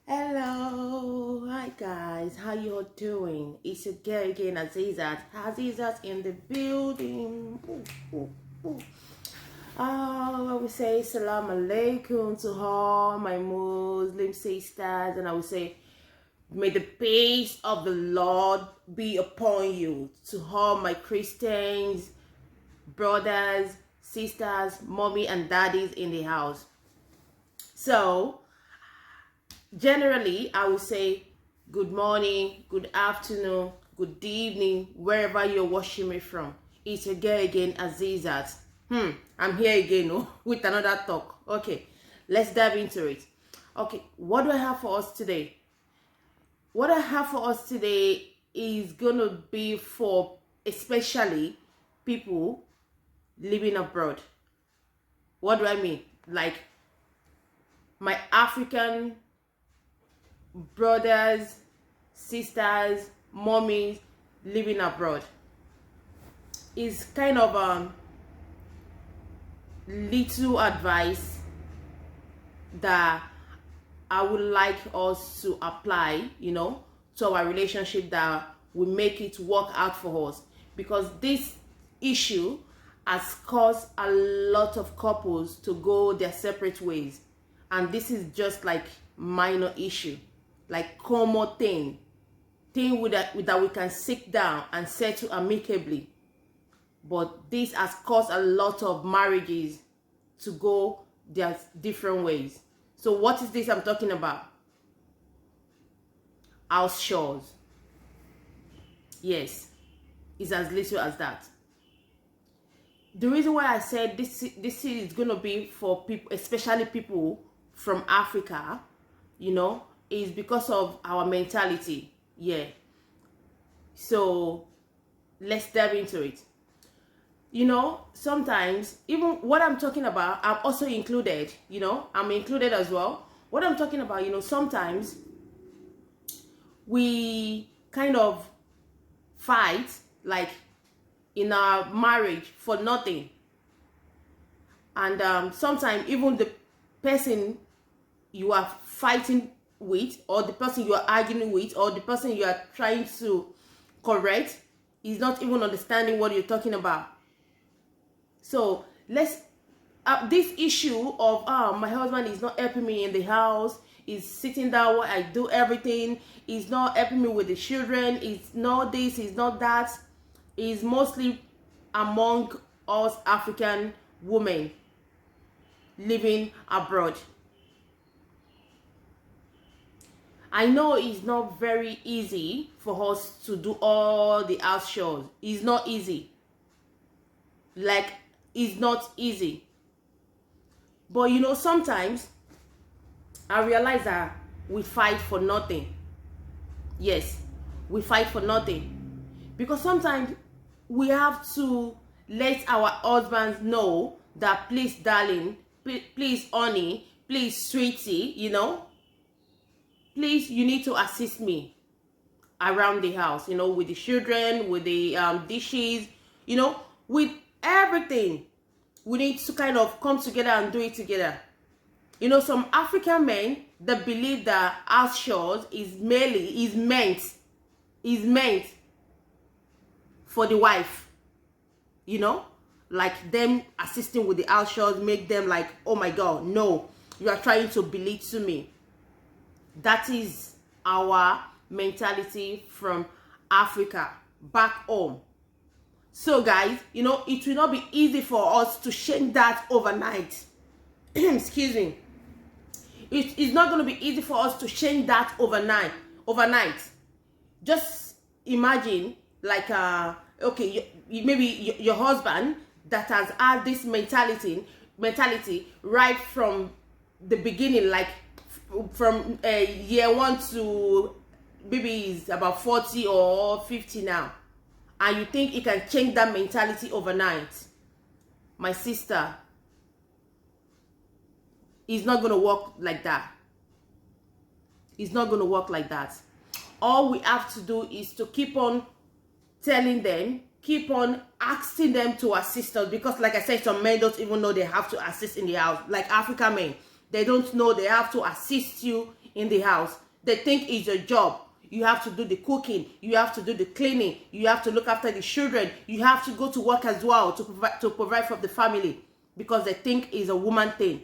Hello, hi guys, how you all doing? It's your girl again, Azeezat in the building. Ooh. I would say salam alaikum to all my Muslim sisters, and I would say may the peace of the Lord be upon you. To all my Christians, brothers, sisters, mommy and daddies in the house. So generally, I would say good morning, good afternoon, good evening, wherever you're watching me from. It's your girl again, Azeezat. I'm here again with another talk. Okay, let's dive into it. Okay, what do I have for us today? What I have for us today is gonna be for especially people living abroad. What do I mean? Like my African brothers, sisters, mommies living abroad. Is kind of little advice that I would like us to apply, to our relationship, that will make it work out for us, because this issue has caused a lot of couples to go their separate ways, and this is just like minor issue, like common thing that we can sit down and settle amicably. But this has caused a lot of marriages to go their different ways. So what is this I'm talking about? House chores. Yes, it's as little as that. The reason why I said this is going to be for people, especially people from Africa, is because of our mentality. Yeah. So let's dive into it. Sometimes even what I'm talking about, I'm also included. I'm included as well. What I'm talking about, sometimes we kind of fight, like in our marriage, for nothing. And sometimes even the person you are fighting with, or the person you are arguing with, or the person you are trying to correct, is not even understanding what you're talking about. So let's this issue of my husband is not helping me in the house, is sitting down while I do everything, is not helping me with the children, is not this, is not that, is mostly among us African women living abroad. I know it's not very easy for us to do all the house chores. It's not easy. Like, it's not easy. But sometimes I realize that we fight for nothing. Yes, we fight for nothing. Because sometimes we have to let our husbands know that, please, darling, please, honey, please, sweetie, please, you need to assist me around the house, with the children, with the dishes, with everything. We need to kind of come together and do it together. Some African men that believe that house chores is meant for the wife. Like them assisting with the house chores make them like, oh my God, no, you are trying to belittle me. That is our mentality from Africa back home. So guys, it will not be easy for us to change that overnight. Excuse me. It is not going to be easy for us to change that overnight. Just imagine, like, okay, maybe your husband that has had this mentality right from the beginning, like from year 1 to maybe he's about 40 or 50 now, and you think he can change that mentality overnight. My sister, it's not going to work like that. It's not going to work like that. All we have to do is to keep on telling them, keep on asking them to assist us, because like I said, some men don't even know they have to assist in the house. Like African men, they don't know they have to assist you in the house. They think it's your job. You have to do the cooking, you have to do the cleaning, you have to look after the children, you have to go to work as well to provide for the family, because they think it's a woman thing.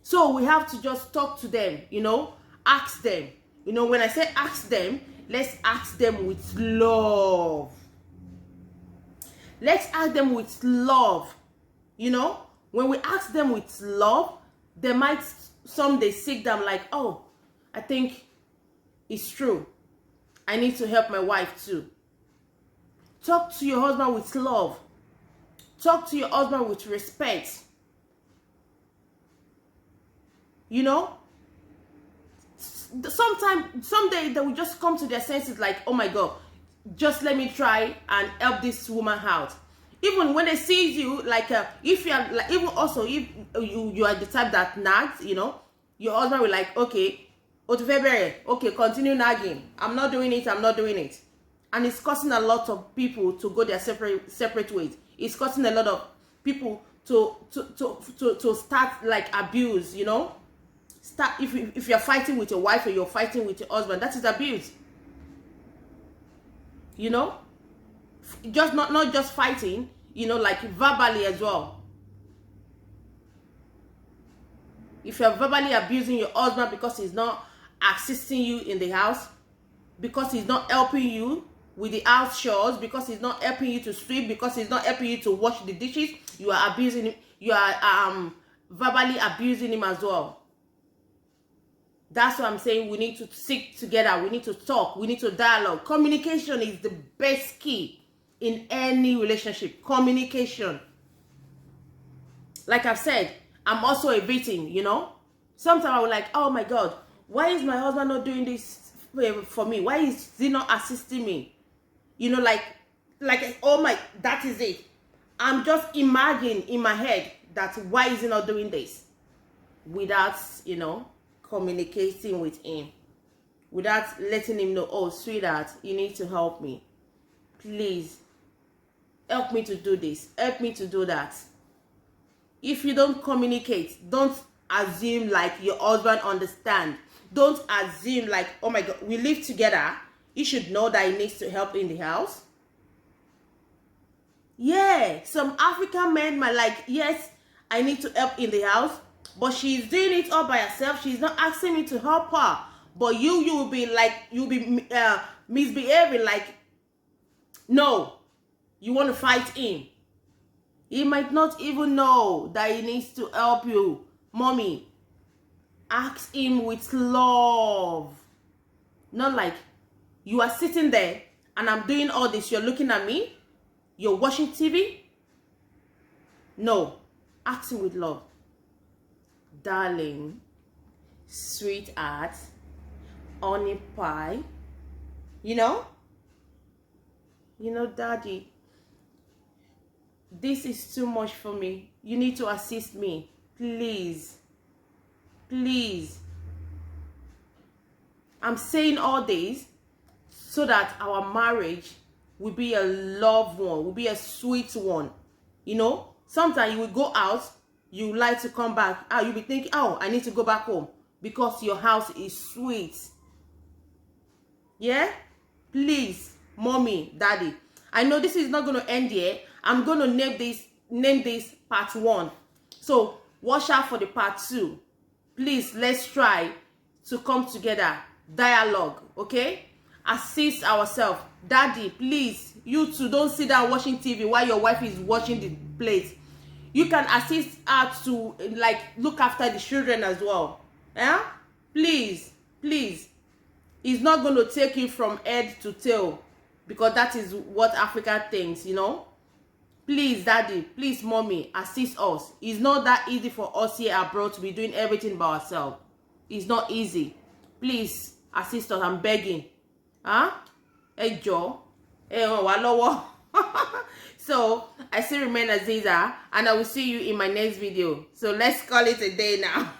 So we have to just talk to them, you know, ask them. You know, when I say ask them, let's ask them with love. Let's ask them with love. You know, when we ask them with love, they might someday sit down like, oh, I think it's true. I need to help my wife too. Talk to your husband with love. Talk to your husband with respect. You know, someday they will just come to their senses like, oh my God, just let me try and help this woman out. Even when they see you, like if you are like, even also if you are the type that nags, you know, your husband will like, okay, okay, continue nagging. I'm not doing it. And it's causing a lot of people to go their separate ways. It's causing a lot of people to start like abuse, you know. If you're fighting with your wife or you're fighting with your husband, that is abuse. You know, just not just fighting, you know, like verbally as well. If you're verbally abusing your husband because he's not assisting you in the house, because he's not helping you with the house chores, because he's not helping you to sweep, because he's not helping you to wash the dishes, you are abusing him. You are verbally abusing him as well. That's what I'm saying. We need to sit together. We need to talk. We need to dialogue. Communication is the best key in any relationship. Communication. Like I've said, I'm also a victim, you know. Sometimes I was like, oh my God, why is my husband not doing this for me? Why is he not assisting me? You know, like, oh my, that is it. I'm just imagining in my head that why is he not doing this? Without, you know, communicating with him, without letting him know, oh sweetheart, you need to help me, please help me to do this, help me to do that. If you don't communicate, don't assume like your husband understand. Don't assume like, oh my God, we live together, he should know that he needs to help in the house. Yeah, some African men might like, yes, I need to help in the house, but she's doing it all by herself. She's not asking me to help her. But you will be like, you'll be misbehaving like, no, you want to fight him. He might not even know that he needs to help you. Mommy, ask him with love. Not like, you are sitting there and I'm doing all this. You're looking at me. You're watching TV. No, ask him with love. Darling, sweetheart, honey pie, you know, daddy, this is too much for me. You need to assist me, please. I'm saying all this so that our marriage will be a loved one, will be a sweet one. You know, sometimes you will go out, you like to come back, you'll be thinking, oh, I need to go back home because your house is sweet. Yeah, please, mommy, daddy, I know this is not going to end here. I'm going to name this part 1. So watch out for the part 2. Please, let's try to come together, dialogue, okay? Assist ourselves. Daddy, please, you two don't sit down watching TV while your wife is watching the plate. You can assist her to like look after the children as well. Yeah? Please. It's not going to take you from head to tail, because that is what Africa thinks, you know. Please, daddy, please, mommy, assist us. It's not that easy for us here abroad to be doing everything by ourselves. It's not easy. Please assist us. I'm begging. Hey Joe. Hey, hello. So I still remain Azeezat, and I will see you in my next video. So let's call it a day now.